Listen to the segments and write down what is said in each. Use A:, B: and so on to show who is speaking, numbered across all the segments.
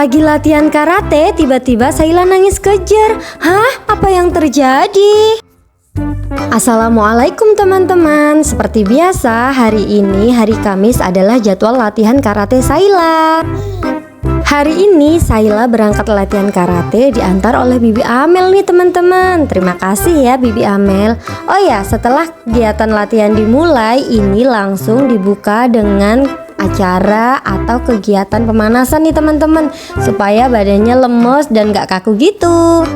A: Lagi latihan karate, tiba-tiba Saila nangis kejer. Hah? Apa yang terjadi? Assalamualaikum teman-teman. Seperti biasa, hari ini hari Kamis adalah jadwal latihan karate Saila. Hari ini Saila berangkat latihan karate diantar oleh Bibi Amel nih teman-teman. Terima kasih ya Bibi Amel. Oh ya, setelah kegiatan latihan dimulai, ini langsung dibuka dengan acara atau kegiatan pemanasan nih teman-teman, supaya badannya lemes dan gak kaku gitu.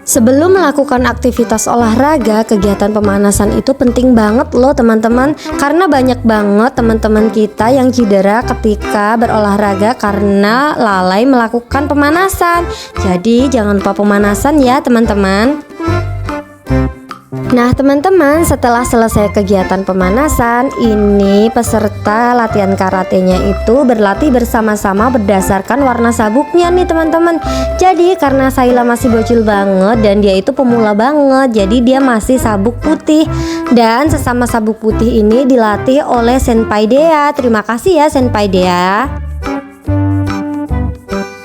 A: Sebelum melakukan aktivitas olahraga, kegiatan pemanasan itu penting banget loh teman-teman. Karena banyak banget teman-teman kita yang cedera ketika berolahraga karena lalai melakukan pemanasan. Jadi jangan lupa pemanasan ya teman-teman. Nah teman-teman, setelah selesai kegiatan pemanasan, ini peserta latihan karatenya itu berlatih bersama-sama berdasarkan warna sabuknya nih teman-teman. Jadi karena Saila masih bocil banget dan dia itu pemula banget, jadi dia masih sabuk putih. Dan sesama sabuk putih ini dilatih oleh Senpai Dea. Terima kasih ya Senpai Dea.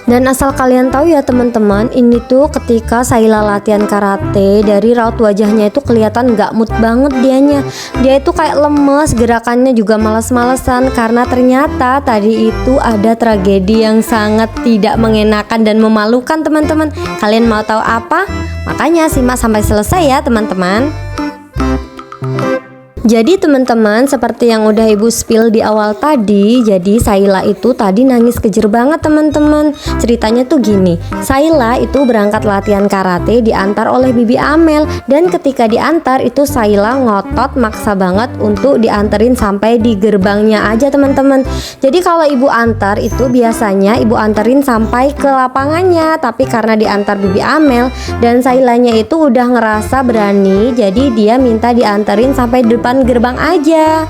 A: Dan asal kalian tahu ya teman-teman, ini tuh ketika Saila latihan karate, dari raut wajahnya itu kelihatan gak mood banget dianya. Dia itu kayak lemes, gerakannya juga males-malesan karena ternyata tadi itu ada tragedi yang sangat tidak mengenakan dan memalukan teman-teman. Kalian mau tahu apa? Makanya simak sampai selesai ya teman-teman. Jadi teman-teman, seperti yang udah ibu spill di awal tadi, jadi Saila itu tadi nangis kejer banget teman-teman. Ceritanya tuh gini, Saila itu berangkat latihan karate diantar oleh Bibi Amel. Dan ketika diantar itu Saila ngotot maksa banget untuk dianterin sampai di gerbangnya aja teman-teman. Jadi kalau ibu antar itu biasanya ibu anterin sampai ke lapangannya, tapi karena diantar Bibi Amel dan Sailanya itu udah ngerasa berani, jadi dia minta dianterin sampai depan gerbang aja.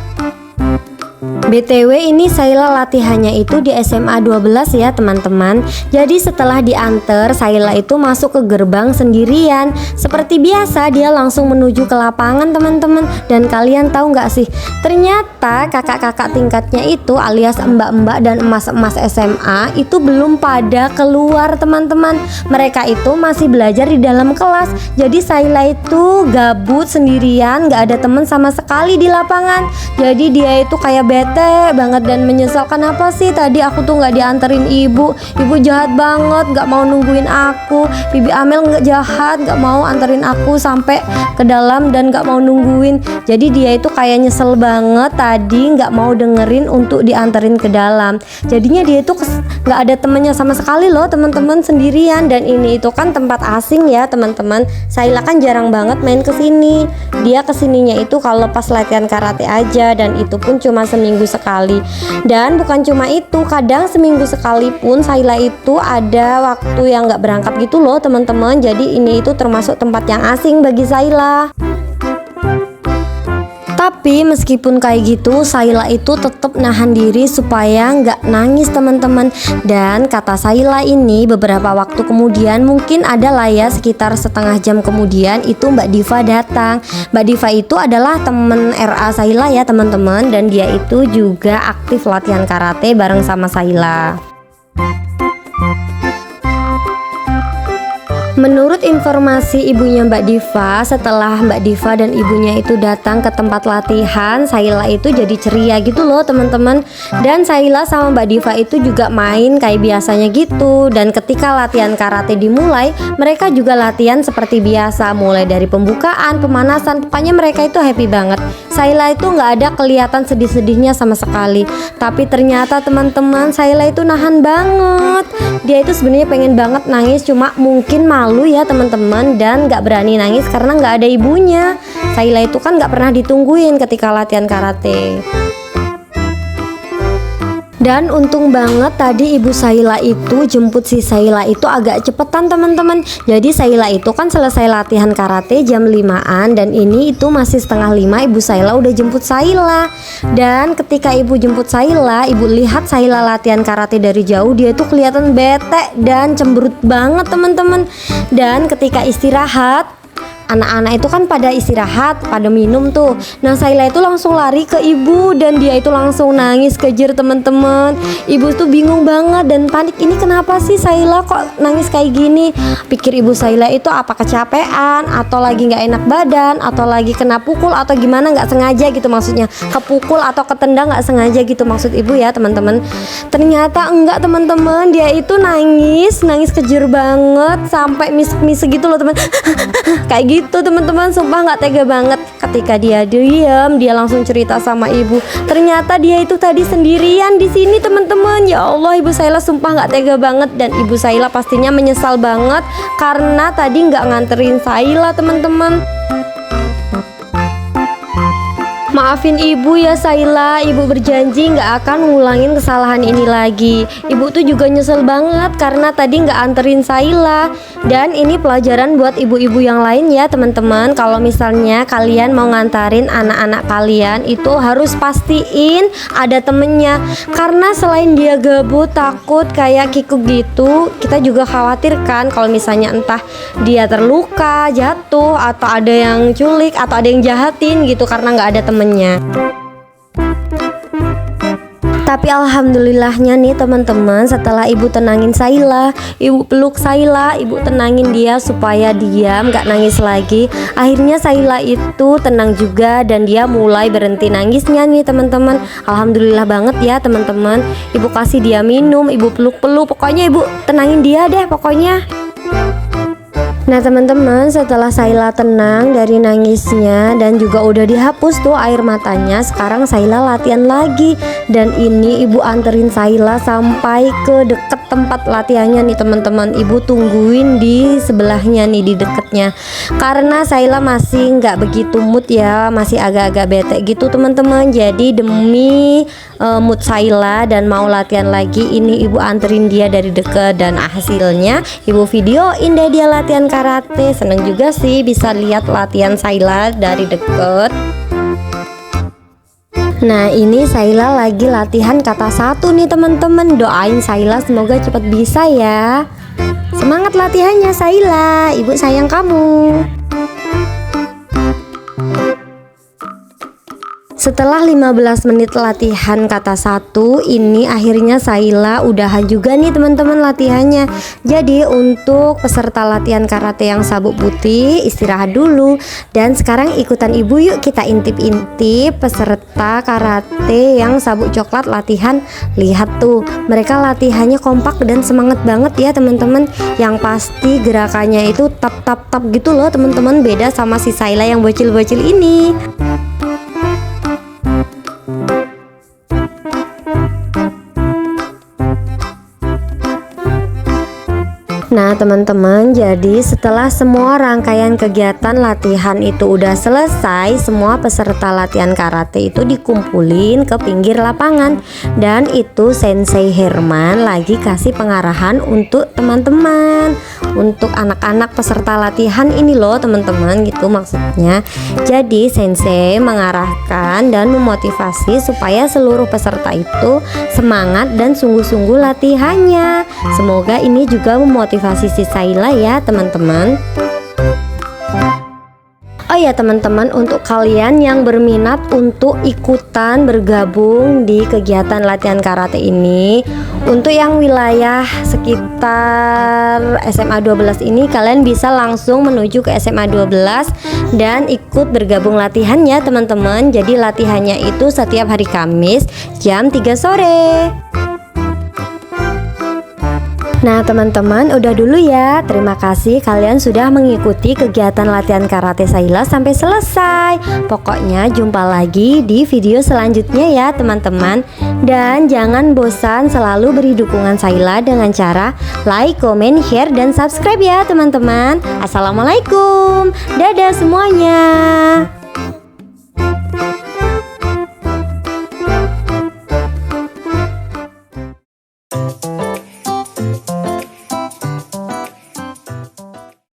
A: BTW ini Saila latihannya itu di SMA 12 ya teman-teman. Jadi setelah diantar, Saila itu masuk ke gerbang sendirian. Seperti biasa dia langsung menuju ke lapangan teman-teman. Dan kalian tahu nggak sih, ternyata kakak-kakak tingkatnya itu alias mbak-mbak dan emas-emas SMA itu belum pada keluar teman-teman. Mereka itu masih belajar di dalam kelas. Jadi Saila itu gabut sendirian, nggak ada teman sama sekali di lapangan. Jadi dia itu kayak bete banget dan menyesal. Kenapa sih tadi aku tuh nggak dianterin ibu jahat banget, nggak mau nungguin aku. Bibi Amel nggak jahat, nggak mau anterin aku sampai ke dalam dan nggak mau nungguin. Jadi dia itu kayak nyesel banget tadi nggak mau dengerin untuk dianterin ke dalam. Jadinya dia itu nggak ada temennya sama sekali loh teman-teman, sendirian. Dan ini itu kan tempat asing ya teman-teman. Saila kan jarang banget main kesini. Dia kesininya itu kalau pas latihan karate aja, dan itu pun cuma seminggu sekali. Dan bukan cuma itu, kadang seminggu sekali pun Saila itu ada waktu yang nggak berangkat gitu loh teman-teman. Jadi ini itu termasuk tempat yang asing bagi Saila. Tapi meskipun kayak gitu, Saila itu tetap nahan diri supaya nggak nangis teman-teman. Dan kata Saila ini beberapa waktu kemudian, mungkin ada lah ya sekitar setengah jam kemudian, itu Mbak Diva datang. Mbak Diva itu adalah temen RA Saila ya teman-teman. Dan dia itu juga aktif latihan karate bareng sama Saila. Menurut informasi ibunya Mbak Diva, setelah Mbak Diva dan ibunya itu datang ke tempat latihan, Saila itu jadi ceria gitu loh teman-teman. Dan Saila sama Mbak Diva itu juga main kayak biasanya gitu. Dan ketika latihan karate dimulai, mereka juga latihan seperti biasa, mulai dari pembukaan, pemanasan. Pokoknya mereka itu happy banget. Saila itu nggak ada kelihatan sedih-sedihnya sama sekali. Tapi ternyata teman-teman, Saila itu nahan banget. Dia itu sebenarnya pengen banget nangis, cuma mungkin malu ya teman-teman, dan nggak berani nangis karena nggak ada ibunya. Saila itu kan nggak pernah ditungguin ketika latihan karate. Dan untung banget tadi ibu Saila itu jemput si Saila itu agak cepetan teman-teman. Jadi Saila itu kan selesai latihan karate jam 5-an, dan ini itu masih setengah 5 ibu Saila udah jemput Saila. Dan ketika ibu jemput Saila, ibu lihat Saila latihan karate dari jauh, dia itu kelihatan bete dan cemberut banget teman-teman. Dan ketika istirahat, anak-anak itu kan pada istirahat, pada minum tuh. Nah Saila itu langsung lari ke ibu dan dia itu langsung nangis kejer teman-teman. Ibu tuh bingung banget dan panik, ini kenapa sih Saila kok nangis kayak gini. Pikir ibu Saila itu apa kecapean atau lagi nggak enak badan atau lagi kena pukul atau gimana, nggak sengaja gitu maksudnya, kepukul atau ketendang nggak sengaja gitu maksud ibu ya teman-teman. Ternyata enggak teman-teman, dia itu nangis kejer banget sampai misek-misek gitu loh teman. Kayak gitu teman-teman, sumpah nggak tega banget. Ketika dia diam, dia langsung cerita sama ibu. Ternyata dia itu tadi sendirian di sini teman-teman. Ya Allah, ibu Saila sumpah nggak tega banget dan ibu Saila pastinya menyesal banget karena tadi nggak nganterin Saila teman-teman. Maafin ibu ya Saila, ibu berjanji nggak akan ngulangin kesalahan ini lagi. Ibu tuh juga nyesel banget karena tadi nggak anterin Saila. Dan ini pelajaran buat ibu-ibu yang lain ya teman-teman. Kalau misalnya kalian mau ngantarin anak-anak kalian itu harus pastiin ada temennya. Karena selain dia gabut, takut kayak Kiku gitu, kita juga khawatir kan kalau misalnya entah dia terluka, jatuh, atau ada yang culik, atau ada yang jahatin gitu karena nggak ada temennya. Tapi alhamdulillahnya nih teman-teman, setelah ibu tenangin Saila, ibu peluk Saila, ibu tenangin dia supaya diam, gak nangis lagi. Akhirnya Saila itu tenang juga dan dia mulai berhenti nangisnya nih teman-teman. Alhamdulillah banget ya teman-teman. Ibu kasih dia minum, ibu peluk-peluk, pokoknya ibu tenangin dia deh pokoknya. Nah teman-teman, setelah Saila tenang dari nangisnya dan juga udah dihapus tuh air matanya, sekarang Saila latihan lagi. Dan ini ibu anterin Saila sampai ke deket tempat latihannya nih teman-teman. Ibu tungguin di sebelahnya nih, di deketnya. Karena Saila masih nggak begitu mood ya, masih agak-agak bete gitu teman-teman. Jadi demi mood Saila dan mau latihan lagi, ini ibu anterin dia dari deket. Dan hasilnya ibu videoin deh dia latihan karate. Seneng juga sih bisa lihat latihan Saila dari deket. Nah ini Saila lagi latihan kata satu nih teman-teman. Doain Saila semoga cepat bisa ya. Semangat latihannya Saila, ibu sayang kamu. Setelah 15 menit latihan kata satu, ini akhirnya Saila udahan juga nih teman-teman latihannya. Jadi untuk peserta latihan karate yang sabuk putih istirahat dulu. Dan sekarang ikutan ibu yuk kita intip-intip peserta karate yang sabuk coklat latihan. Lihat tuh, mereka latihannya kompak dan semangat banget ya teman-teman. Yang pasti gerakannya itu tap gitu loh teman-teman, beda sama si Saila yang bocil-bocil ini. Nah teman-teman, jadi setelah semua rangkaian kegiatan latihan itu udah selesai, semua peserta latihan karate itu dikumpulin ke pinggir lapangan. Dan itu Sensei Herman lagi kasih pengarahan untuk teman-teman, untuk anak-anak peserta latihan ini loh teman-teman, gitu maksudnya. Jadi Sensei mengarahkan dan memotivasi supaya seluruh peserta itu semangat dan sungguh-sungguh latihannya. Semoga ini juga memotivasi si Saila ya teman-teman. Oh ya teman-teman, untuk kalian yang berminat untuk ikutan bergabung di kegiatan latihan karate ini, untuk yang wilayah sekitar SMA 12 ini, kalian bisa langsung menuju ke SMA 12 dan ikut bergabung latihan ya teman-teman. Jadi latihannya itu setiap hari Kamis jam 3 sore. Nah teman-teman, udah dulu ya. Terima kasih kalian sudah mengikuti kegiatan latihan karate Saila sampai selesai. Pokoknya jumpa lagi di video selanjutnya ya teman-teman. Dan jangan bosan selalu beri dukungan Saila dengan cara like, comment, share, dan subscribe ya teman-teman. Assalamualaikum. Dadah semuanya.